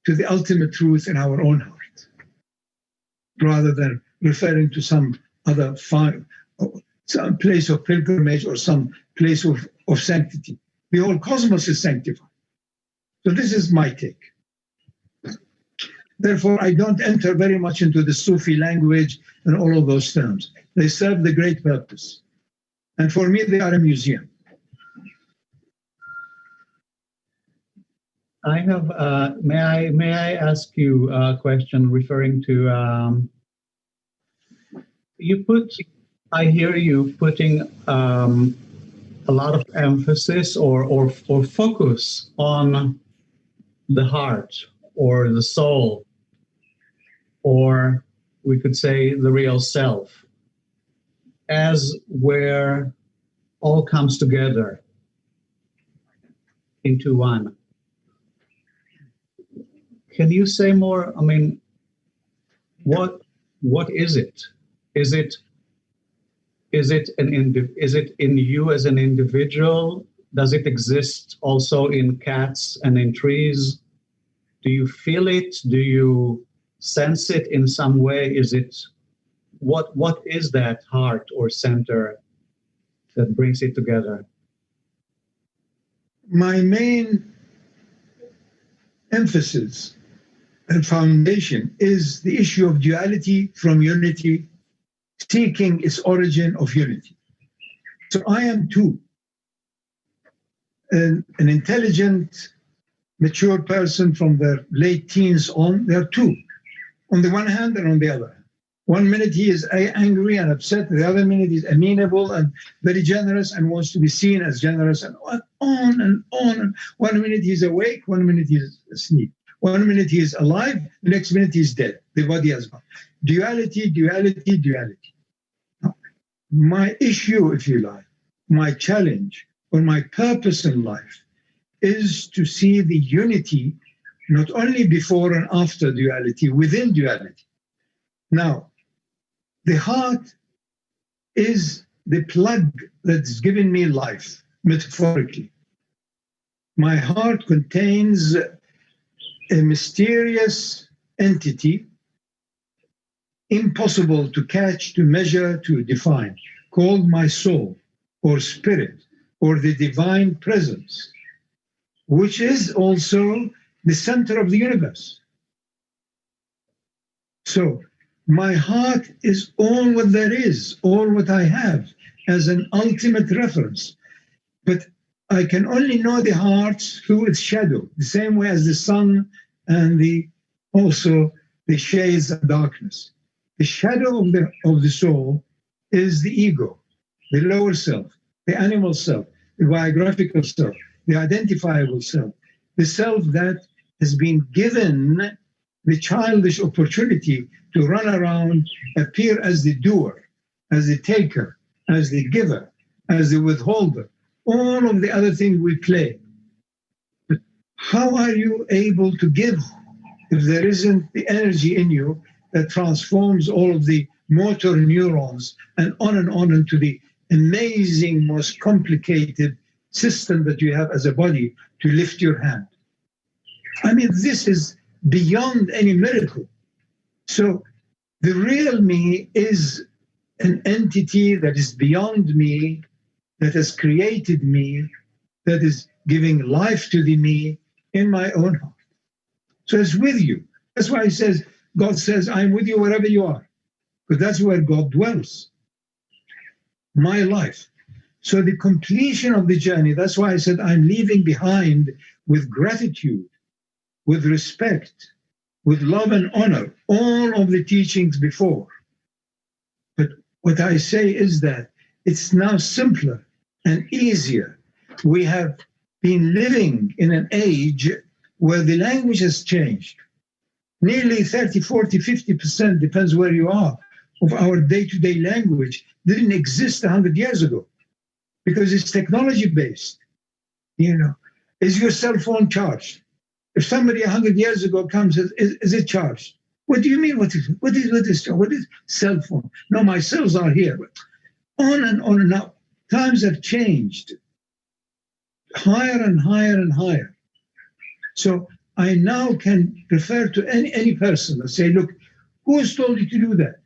to the ultimate truth in our own heart. rather than referring to some other some place of pilgrimage or some place of sanctity. The whole cosmos is sanctified. So this is my take. Therefore, I don't enter very much into the Sufi language and all of those terms. They serve the great purpose. And for me, they are a museum.
I have, may I ask you a question referring to, I hear you putting a lot of emphasis or focus on the heart or the soul, or we could say the real self, as where all comes together into one. Can you say more? I mean, what is it? Is it in you as an individual? Does it exist also in cats and in trees? Do you feel it? Do you sense it in some way? Is it what is that heart or center that brings it together?
My main emphasis and foundation is the issue of duality from unity, seeking its origin of unity. So I am two. An intelligent, mature person from their late teens on, they're two. On the one hand and on the other hand. 1 minute he is angry and upset, the other minute he's amenable and very generous and wants to be seen as generous, and on and on. And 1 minute he's awake, 1 minute he's asleep. 1 minute he is alive, the next minute he's dead. The body has gone. Duality, duality, duality. Now, my issue, if you like, my challenge or my purpose in life is to see the unity not only before and after duality, within duality. Now, the heart is the plug that's given me life, metaphorically. My heart contains a mysterious entity, impossible to catch, to measure, to define, called my soul or spirit or the divine presence, which is also the center of the universe. So my heart is all what there is, all what I have as an ultimate reference. But I can only know the heart through its shadow, the same way as the sun and also the shades of darkness. The shadow of the soul is the ego, the lower self, the animal self, the biographical self, the identifiable self, the self that has been given the childish opportunity to run around, appear as the doer, as the taker, as the giver, as the withholder, all of the other things we play. But how are you able to give if there isn't the energy in you that transforms all of the motor neurons and on into the amazing, most complicated system that you have as a body to lift your hand? I mean, this is beyond any miracle. So the real me is an entity that is beyond me, that has created me, that is giving life to the me in my own heart. So it's with you. That's why God says, I'm with you wherever you are, because that's where God dwells. My life. So the completion of the journey, that's why I said I'm leaving behind with gratitude, with respect, with love and honor, all of the teachings before. But what I say is that it's now simpler and easier. We have been living in an age where the language has changed. Nearly 30, 40, 50%, depends where you are, of our day-to-day language didn't exist 100 years ago because it's technology-based. You know, is your cell phone charged? If somebody 100 years ago comes, is it charged? What do you mean? What is cell phone? No, my cells are here. On and on and on. Times have changed. Higher and higher and higher. So I now can refer to any person and say, look,
Who's told you to do that?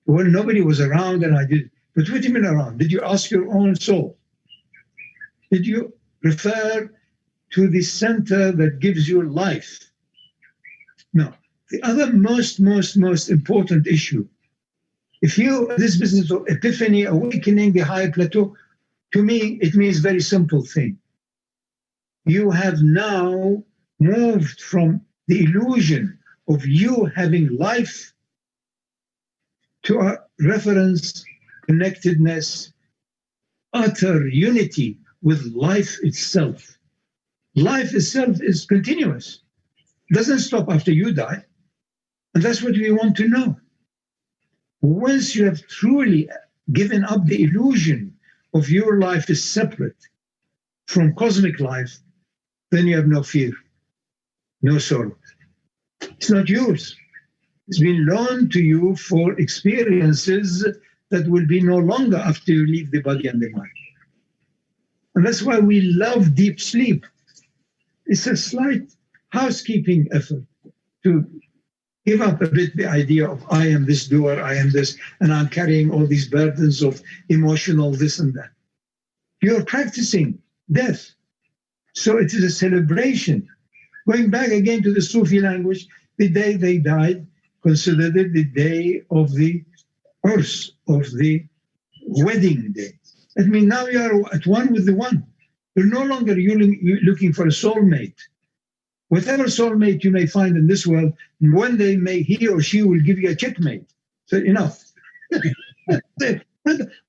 Well, nobody was around and I did. But what do you mean around? Did you ask your own soul? Did you refer to the center that gives you life? No. The other most important issue, if you, this business of epiphany, awakening the higher plateau, to me, it means very simple thing. You have now moved from the illusion of you having life to a reference, connectedness, utter unity with life itself. Life itself is continuous. It doesn't stop after you die. And that's what we want to know. Once you have truly given up the illusion of your life is separate from cosmic life, then you have no fear, no sorrow. It's not yours. It's been loaned to you for experiences that will be no longer after you leave the body and the mind. And that's why we love deep sleep. It's a slight housekeeping effort to give up a bit the idea of I am this doer, I am this, and I'm carrying all these burdens of emotional this and that. You're practicing death. So it is a celebration. Going back again to the Sufi language, the day they died, considered it the day of the Urs, of the wedding day. I mean, now you are at one with the one. You're no longer looking for a soulmate. Whatever soulmate you may find in this world, one day he or she will give you a checkmate. So enough.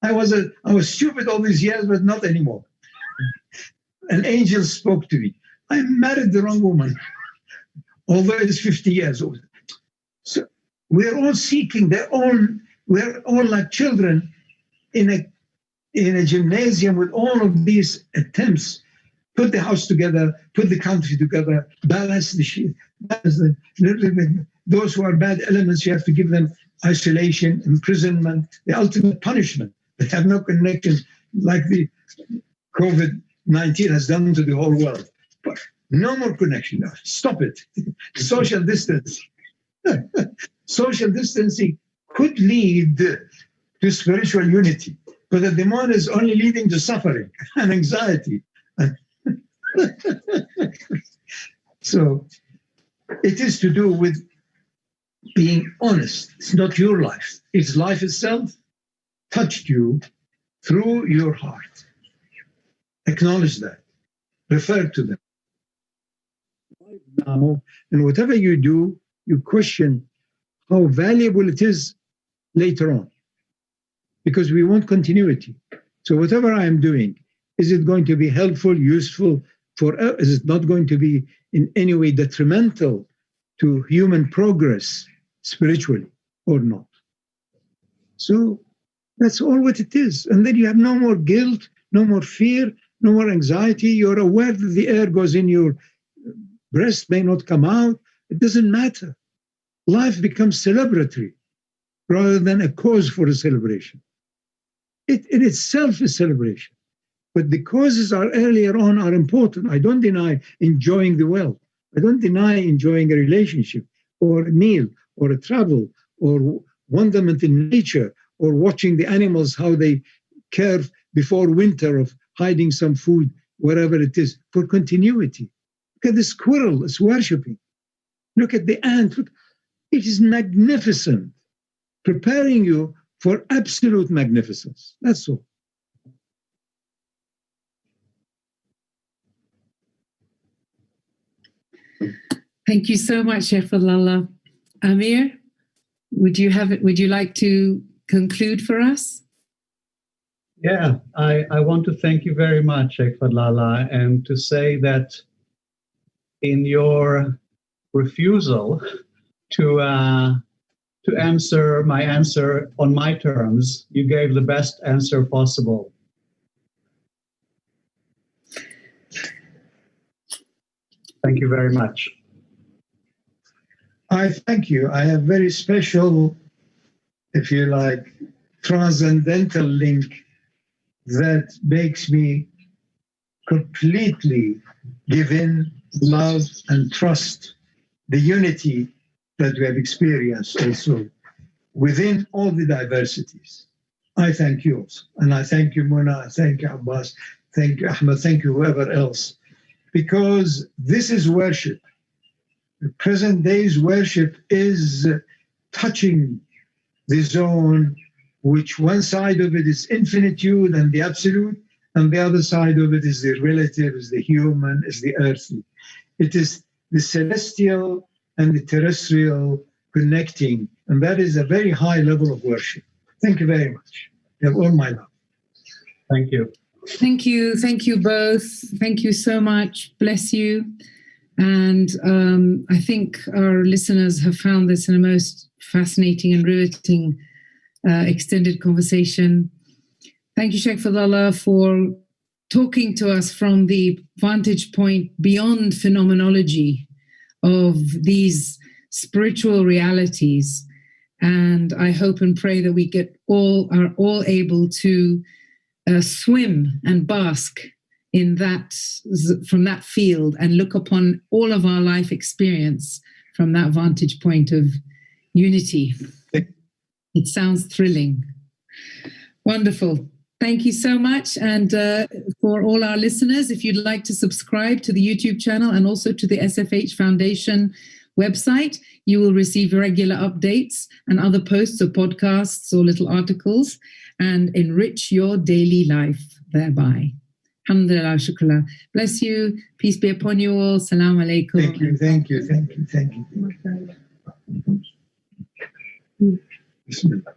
I was stupid all these years, but not anymore. An angel spoke to me. I married the wrong woman, although it's 50 years old. So we're all seeking we're all like children in a gymnasium with all of these attempts. Put the house together, put the country together, balance those who are bad elements, you have to give them isolation, imprisonment, the ultimate punishment. They have no connection like the COVID-19 has done to the whole world. But no more connection. No, stop it. Social distance. Social distancing could lead to spiritual unity, but at the moment is only leading to suffering and anxiety. So it is to do with being honest. It's not your life. It's life itself touched you through your heart. Acknowledge that. Refer to them. Now, and whatever you do, you question how valuable it is later on. Because we want continuity. So whatever I am doing, is it going to be helpful, useful, is it not going to be in any way detrimental to human progress spiritually or not? So that's all what it is. And then you have no more guilt, no more fear, no more anxiety. You're aware that the air goes in your breast, may not come out. It doesn't matter. Life becomes celebratory rather than a cause for a celebration. It in itself is celebration. But the causes are earlier on are important. I don't deny enjoying the wealth. I don't deny enjoying a relationship or a meal or a travel or wonderment in nature or watching the animals, how they care before winter of hiding some food, wherever it is, for continuity. Look at the squirrel, it's worshipping. Look at the ant. Look, it is magnificent, preparing you for absolute magnificence. That's all.
Thank you so much, Shaykh Fadhlalla. Amir, would you like to conclude for us?
Yeah, I want to thank you very much, Shaykh Fadhlalla, and to say that in your refusal to answer my answer on my terms, you gave the best answer possible. Thank you very much.
I thank you. I have very special, if you like, transcendental link that makes me completely give in, love, and trust the unity that we have experienced also within all the diversities. I thank you also. And I thank you, Muna, I thank you, Abbas, thank you, Ahmed, thank you, whoever else. Because this is worship. The present day's worship is touching the zone, which one side of it is infinitude and the absolute, and the other side of it is the relative, is the human, is the earthly. It is the celestial and the terrestrial connecting, and that is a very high level of worship. Thank you very much. You have all my love.
Thank you.
Thank you. Thank you both. Thank you so much. Bless you. And I think our listeners have found this a most fascinating and riveting extended conversation. Thank you, Shaykh Fadhlalla, for talking to us from the vantage point beyond phenomenology of these spiritual realities. And I hope and pray that we are all able to swim and bask in that, from that field, and look upon all of our life experience from that vantage point of unity. It sounds thrilling. Wonderful. Thank you so much. And for all our listeners, if you'd like to subscribe to the YouTube channel and also to the SFH Foundation website, you will receive regular updates and other posts or podcasts or little articles and enrich your daily life thereby. Alhamdulillah, shukra. Bless you. Peace be upon you all. Salaam alaikum.
Thank you, thank you, thank you, thank you. Bismillah.